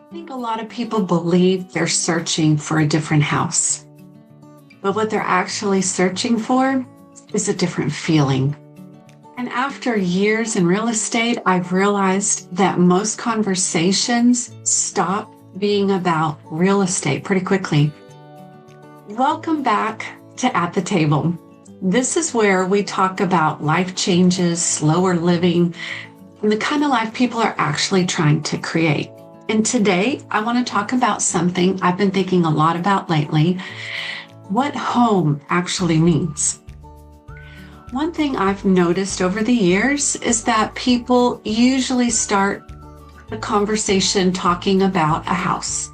I think a lot of people believe they're searching for a different house, but what they're actually searching for is a different feeling. And after years in real estate, I've realized that most conversations stop being about real estate pretty quickly. Welcome back to At the Table. This is where we talk about life changes, slower living, and the kind of life people are actually trying to create. And today, I want to talk about something I've been thinking a lot about lately, what home actually means. One thing I've noticed over the years is that people usually start the conversation talking about a house.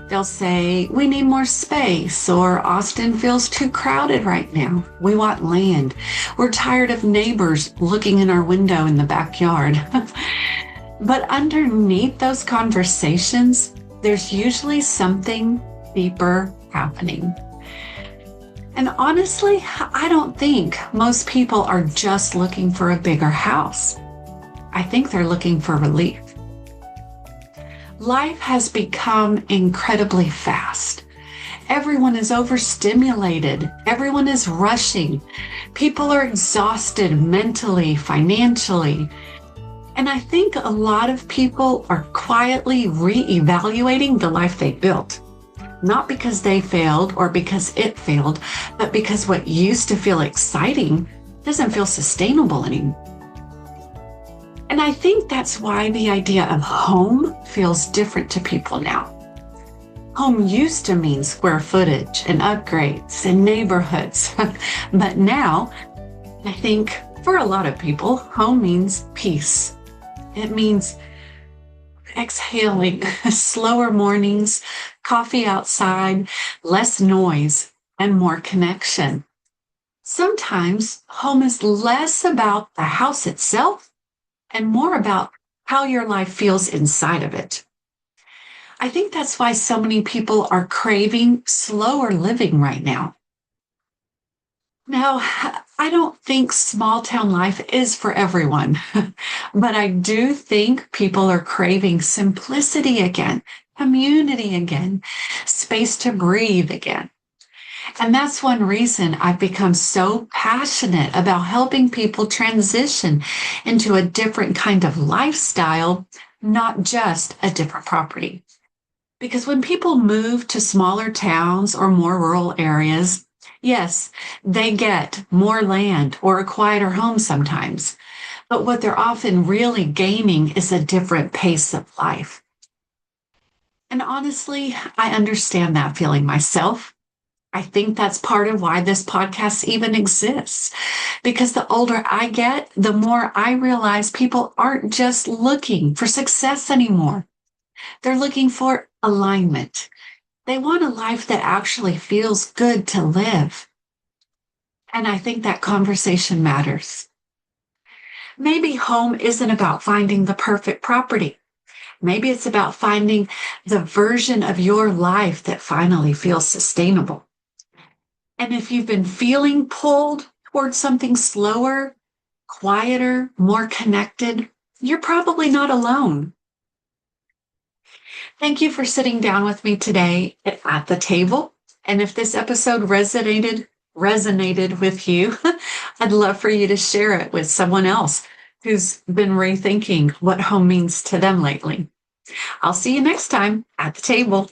They'll say, we need more space, or Austin feels too crowded right now. We want land. We're tired of neighbors looking in our window in the backyard. But underneath those conversations, there's usually something deeper happening. And honestly, I don't think most people are just looking for a bigger house. I think they're looking for relief. Life has become incredibly fast. Everyone is overstimulated. Everyone is rushing. People are exhausted mentally, financially. And I think a lot of people are quietly reevaluating the life they built. Not because they failed or because it failed, but because what used to feel exciting doesn't feel sustainable anymore. And I think that's why the idea of home feels different to people now. Home used to mean square footage and upgrades and neighborhoods. But now, I think for a lot of people, home means peace. It means exhaling, slower mornings, coffee outside, less noise, and more connection. Sometimes home is less about the house itself and more about how your life feels inside of it. I think that's why so many people are craving slower living right now. Now, I don't think small town life is for everyone, but I do think people are craving simplicity again, community again, space to breathe again. And that's one reason I've become so passionate about helping people transition into a different kind of lifestyle, not just a different property. Because when people move to smaller towns or more rural areas, yes, they get more land or a quieter home sometimes, but what they're often really gaining is a different pace of life. And honestly, I understand that feeling myself. I think that's part of why this podcast even exists, because the older I get, the more I realize people aren't just looking for success anymore. They're looking for alignment. They want a life that actually feels good to live. And I think that conversation matters. Maybe home isn't about finding the perfect property. Maybe it's about finding the version of your life that finally feels sustainable. And if you've been feeling pulled towards something slower, quieter, more connected, you're probably not alone. Thank you for sitting down with me today at the table. And if this episode resonated with you, I'd love for you to share it with someone else who's been rethinking what home means to them lately. I'll see you next time at the table.